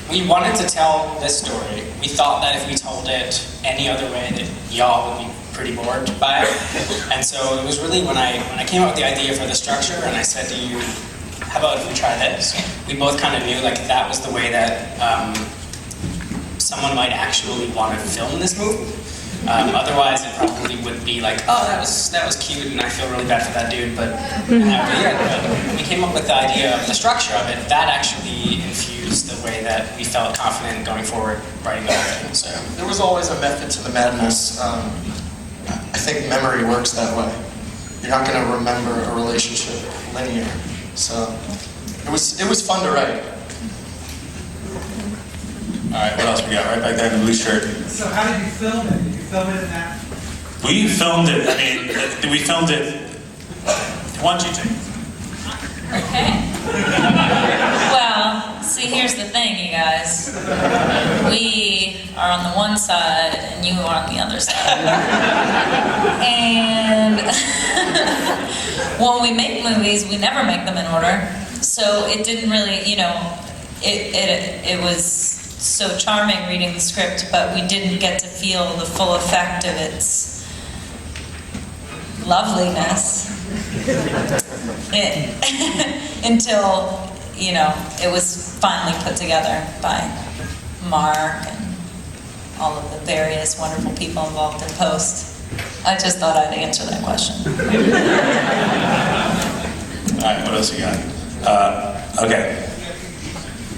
we wanted to tell this story. We thought that if we told it any other way, that y'all would be pretty bored by it. And so it was really when I came up with the idea for the structure, and I said to you, how about if we try this? We both kind of knew like that was the way that someone might actually want to film this movie. Otherwise, it probably would be like, oh, that was cute, and I feel really bad for that dude. But we came up with the idea of the structure of it. That actually infused the way that we felt confident going forward writing the whole thing. So there was always a method to the madness. I think memory works that way. You're not going to remember a relationship linear. So it was fun to write. All right, what else we got? Right back there in the blue shirt. So how did you film it? Did you film it in that? We filmed it. I mean, we filmed it. Why don't you take it? Okay. Well, see, here's the thing, you guys. We are on the one side, and you are on the other side. And when we make movies, we never make them in order. So it didn't really, you know, it was so charming reading the script, but we didn't get to feel the full effect of its loveliness until, you know, it was finally put together by Mark and all of the various wonderful people involved in post. I just thought I'd answer that question. All right, what else we got? Okay.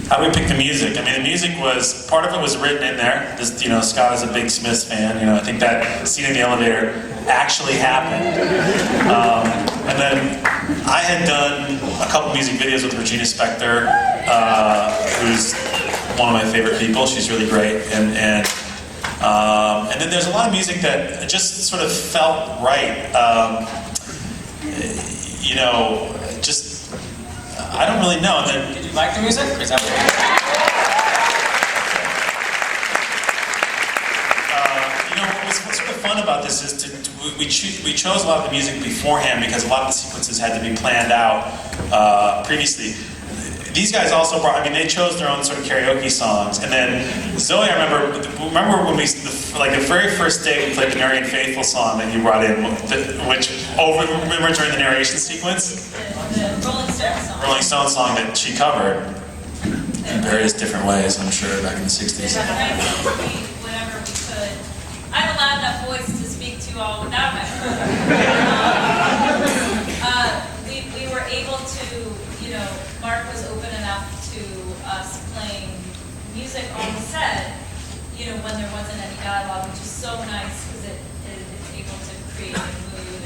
How do we pick the music? I mean, the music was, part of it was written in there. This, you know, Scott is a big Smiths fan. You know, I think that scene in the elevator actually happened. And then I had done a couple music videos with Regina Spektor, who's one of my favorite people. She's really great. And then there's a lot of music that just sort of felt right. You know, just, I don't really know. And then, did you like the music? Or is that you know, what's sort of fun about this is we chose a lot of the music beforehand because a lot of the sequences had to be planned out previously. These guys also brought, I mean, they chose their own sort of karaoke songs. And then Zooey, I remember when we, like the very first day we played the Mary and Faithful song that you brought in, which, remember during the narration sequence? The Rolling Stones song. Rolling Stones song that she covered in various different ways, I'm sure, back in the 60s. Whenever we could. I have a loud enough voice to speak to you all without my we were able to, you know, Mark was open enough to us playing music on the set, you know, when there wasn't any dialogue, which is so nice because it's able to create a mood.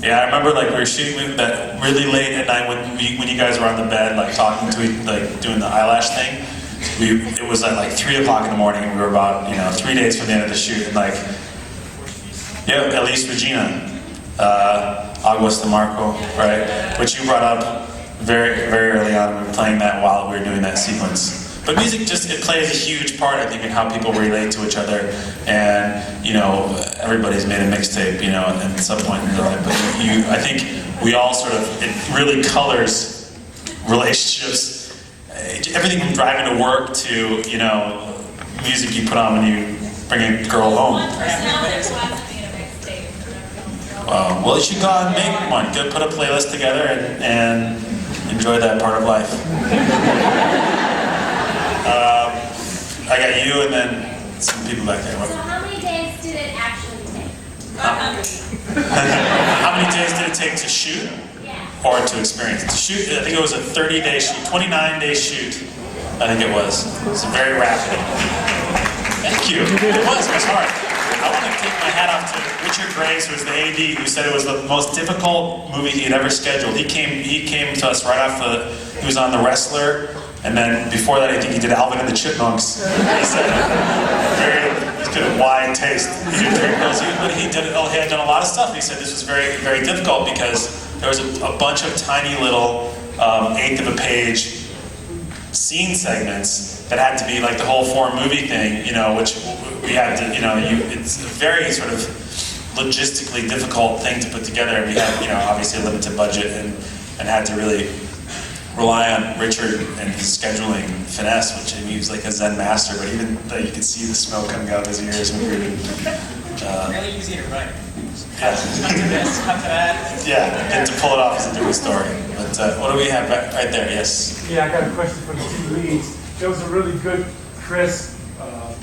Yeah, I remember like we were shooting that really late at night when you guys were on the bed, like talking to each, like doing the eyelash thing. It was at like 3 o'clock in the morning, and we were about 3 days from the end of the shoot, and like, yeah, at least Regina, Augusta Marco, right, which you brought up very, very early on. We were playing that while we were doing that sequence. But music just, it plays a huge part, I think, in how people relate to each other. And, you know, everybody's made a mixtape, you know, at some point in their life. But I think we all sort of, it really colors relationships. Everything from driving to work to, you know, music you put on when you bring a girl home. One person out there who hasn't made a mixtape. Well, you should go out and make one. Go put a playlist together and enjoy that part of life. I got you and then some people back there. So how many days did it actually take? How many days did it take to shoot? Yeah. Or to experience? To shoot, I think it was a 30-day shoot, 29-day shoot, I think it was. It was very rapid. Thank you. It was hard. I want to take my hat off to Richard Graves, who was the AD, who said it was the most difficult movie he had ever scheduled. He came to us right off he was on The Wrestler, and then before that I think he did Alvin and the Chipmunks. He said, he's got a wide taste. He had done a lot of stuff. He said this was very, very difficult because there was a bunch of tiny little eighth of a page scene segments that had to be like the whole 4-movie thing, you know, which we had to, you know, it's a very sort of logistically difficult thing to put together. We had, you know, obviously a limited budget and had to really rely on Richard and his scheduling finesse, which I mean, he was like a Zen master, but even though you could see the smoke coming out of his ears when we were Really easy to write. yeah. Cut to this, cut to that. Yeah, and to pull it off is a different story. But what do we have right there? Yes. Yeah, I got a question for the two leads. There was a really good, crisp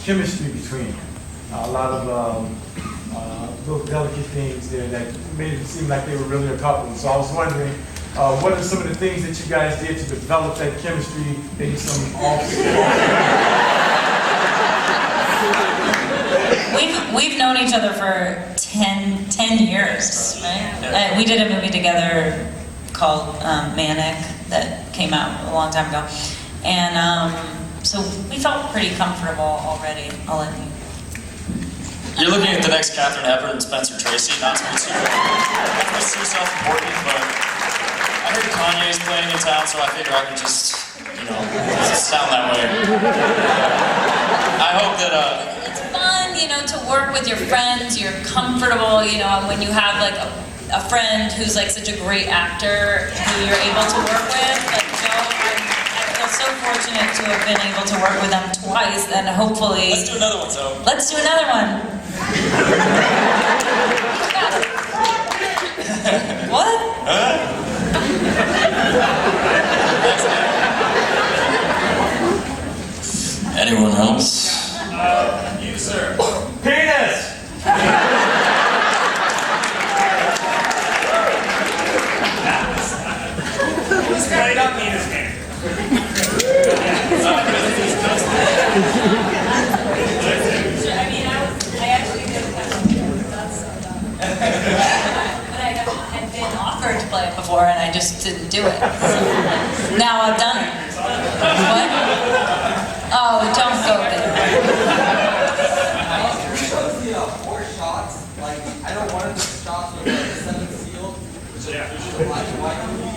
chemistry between them. A lot of little delicate things there that made it seem like they were really a couple. So I was wondering, what are some of the things that you guys did to develop that chemistry? Maybe some We've known each other for 10 years, right? We did a movie together called Manic that came out a long time ago. And so we felt pretty comfortable already. I'll let you. You're looking at the next Katharine Hepburn and Spencer Tracy, not to be too self-important, but I heard Kanye's playing in town, so I figure I could just, sound that way. I hope that, It's fun, to work with your friends. You're comfortable, and when you have like a friend who's like such a great actor who you're able to work with, like Joe, I feel so fortunate to have been able to work with them twice, and hopefully. let's do another one, so. Let's do another one. What? Anyone else? You, sir. penis! Straight up penis game. I actually did that. That's so dumb. But I had been Offered to play it before, and I just didn't do it. So now I've done it. What? Oh, don't go there. We chose the 4 shots. Like, I don't want the shots with like 7 sealed, which is usually a black and white movie.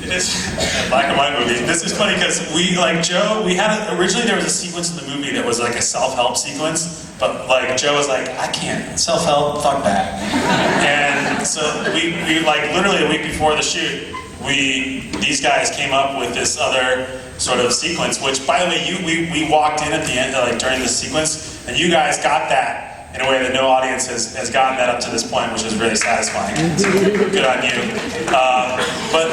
It is a black and white movie. This is funny because we, like Joe, originally there was a sequence in the movie that was like a self-help sequence, but like Joe was like, I can't, self-help, fuck that. And so we like literally a week before the shoot, these guys came up with this other sort of sequence, which by the way, we walked in at the end, like during the sequence, and you guys got that in a way that no audience has gotten that up to this point, which is really satisfying. So good on you. But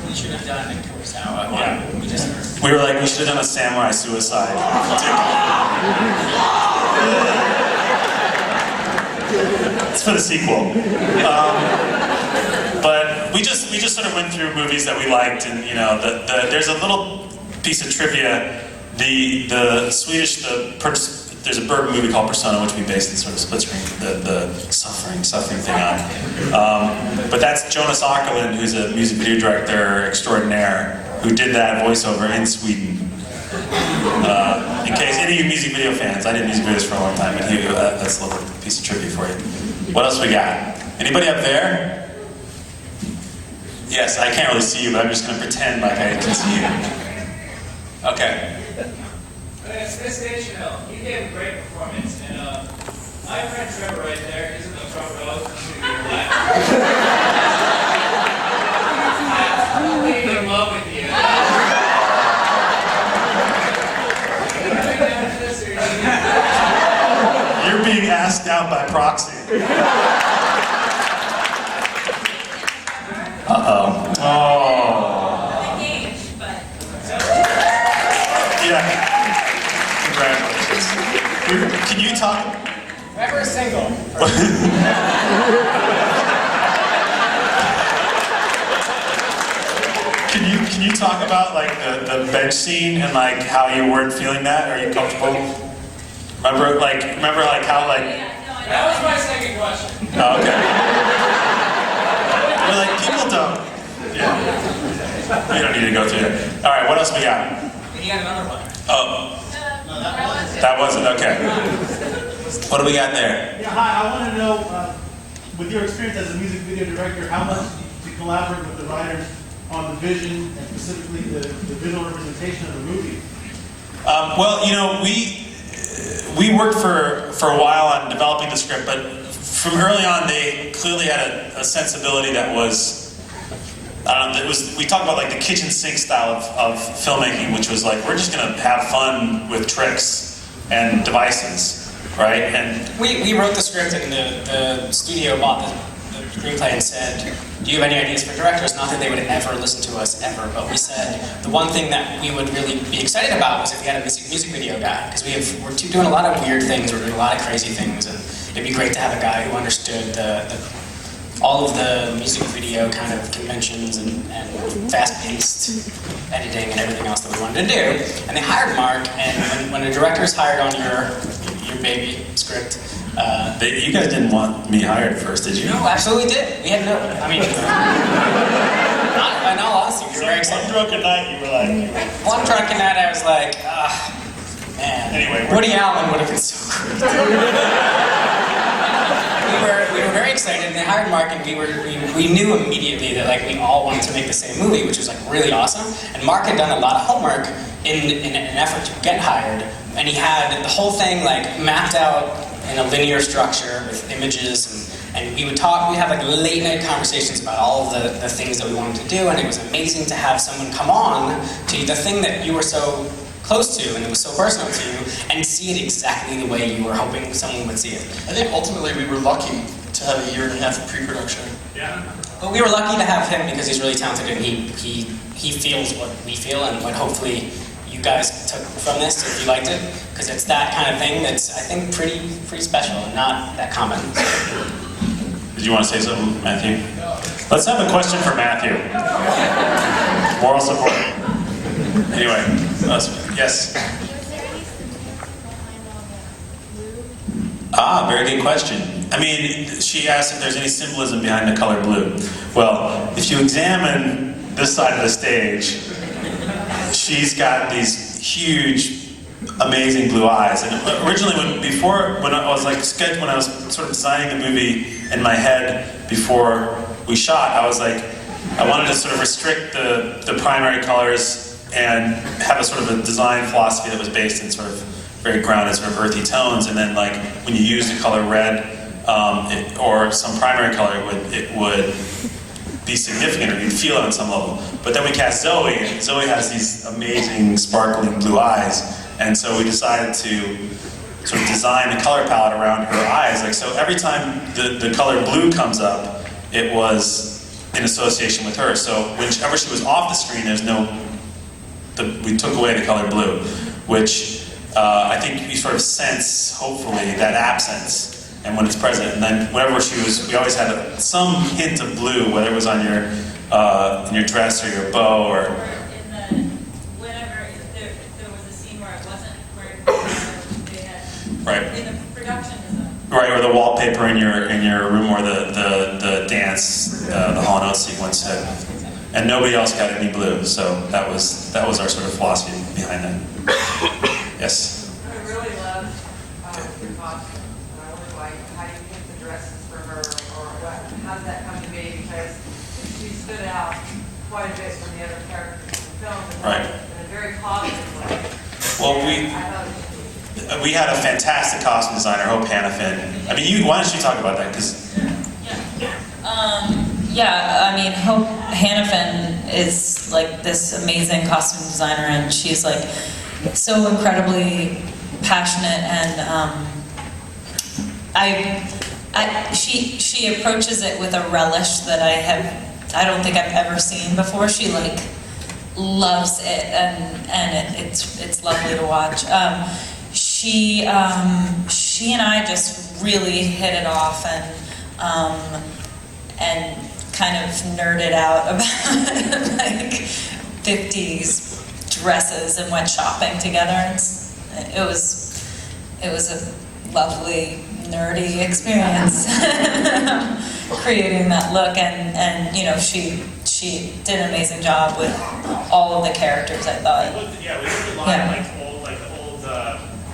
We should have done a Kurosawa. Yeah. We we were like, we should have done a samurai suicide. It's for the sequel. But we just sort of went through movies that we liked, and there's a little piece of trivia. The Swedish there's a Bergman movie called Persona, which we based the sort of split screen, the suffering thing on. But that's Jonas Åkerlund, who's a music video director extraordinaire, who did that voiceover in Sweden. In case any of you music video fans, I did music videos for a long time, and that's a little piece of trivia for you. What else we got? Anybody up there? Yes, I can't really see you, but I'm just going to pretend like I can see you. Okay. Zooey Deshannel, you gave a great performance, and my friend Trevor right there is in the front row to your left. Absolutely in love with you. You're being asked out by proxy. Uh-oh. Oh. engaged, but Yeah. Congratulations. Can you talk? Never single. Can you talk about like the bench scene and like how you weren't feeling that? Are you comfortable? Remember like how like. That was my second question. Oh, okay. We're like people don't. Yeah. We don't need to go through that. All right. What else we got? You got another one. Oh. That wasn't okay. What do we got there? Yeah, hi. I want to know, with your experience as a music video director, how much do you collaborate with the writers on the vision and specifically the visual representation of the movie? Well, we worked for a while on developing the script, but from early on, they clearly had a sensibility that was we talked about like the kitchen sink style of filmmaking, which was like, we're just gonna have fun with tricks and devices, right? And we wrote the script, and the studio bought the screenplay and said, do you have any ideas for directors? Not that they would ever listen to us, ever, but we said the one thing that we would really be excited about was if we had a music video guy, because we're doing a lot of weird things, we're doing a lot of crazy things, and it'd be great to have a guy who understood all of the music video kind of conventions and fast-paced editing and everything else that we wanted to do. And they hired Mark, and when a director's hired on your baby script, you guys didn't want me hired first, did you? No, absolutely did. We had no, I mean, in all honesty, we were very excited. One drunken night, you were like... One drunken night, I was like, man. Anyway, Woody Allen would have been so great. we were very excited, and they hired Mark, and we knew immediately that like we all wanted to make the same movie, which was like really awesome. And Mark had done a lot of homework in an effort to get hired, and he had the whole thing like mapped out in a linear structure with images, and we would have like late night conversations about all of the things that we wanted to do, and it was amazing to have someone come on to the thing that you were so close to and it was so personal to you and see it exactly the way you were hoping someone would see it. I think ultimately we were lucky to have a 1.5 years of pre-production. Yeah. But we were lucky to have him because he's really talented, and he feels what we feel and what hopefully you guys took from this if you liked it, because it's that kind of thing that's, I think, pretty special and not that common. Did you want to say something, Matthew? Let's have a question for Matthew. Moral support. Anyway, yes? Very good question. I mean, she asked if there's any symbolism behind the color blue. Well, if you examine this side of the stage, she's got these huge, amazing blue eyes. And originally, when I was sort of designing the movie in my head before we shot, I was like, I wanted to sort of restrict the primary colors and have a sort of a design philosophy that was based in sort of very grounded, sort of earthy tones. And then, like, when you use the color red or some primary color, it would be significant, or you'd feel it on some level. But then we cast Zooey, and Zooey has these amazing, sparkling blue eyes, and so we decided to sort of design the color palette around her eyes. Like, so every time the color blue comes up, it was in association with her. So whenever she was off the screen, we took away the color blue, which I think you sort of sense, hopefully, that absence. And when it's present, and then whenever we always had some hint of blue, whether it was on your in your dress or your bow, or whenever there was a scene where I wasn't wearing they had right in the production design. Right, or the wallpaper in your room, or the dance, the Hall & Oates sequence, and nobody else got any blue. So that was our sort of philosophy behind that. Yes. I really loved your costume. I wonder, like, how you pick the dresses for her, or how did that come to be? Because she stood out quite a bit from the other characters in the film, Right. in a very positive way. Well, we had a fantastic costume designer, Hope Hannafin. I mean, why don't you talk about that? Because I mean, Hope Hannafin is like this amazing costume designer, and she's like so incredibly passionate, and she approaches it with a relish that I don't think I've ever seen before. She like loves it, and it's lovely to watch. She and I just really hit it off, and kind of nerded out about like 50s dresses and went shopping together. It was a lovely nerdy experience creating that look, and you know, she did an amazing job with all of the characters, I thought. we looked a lot at like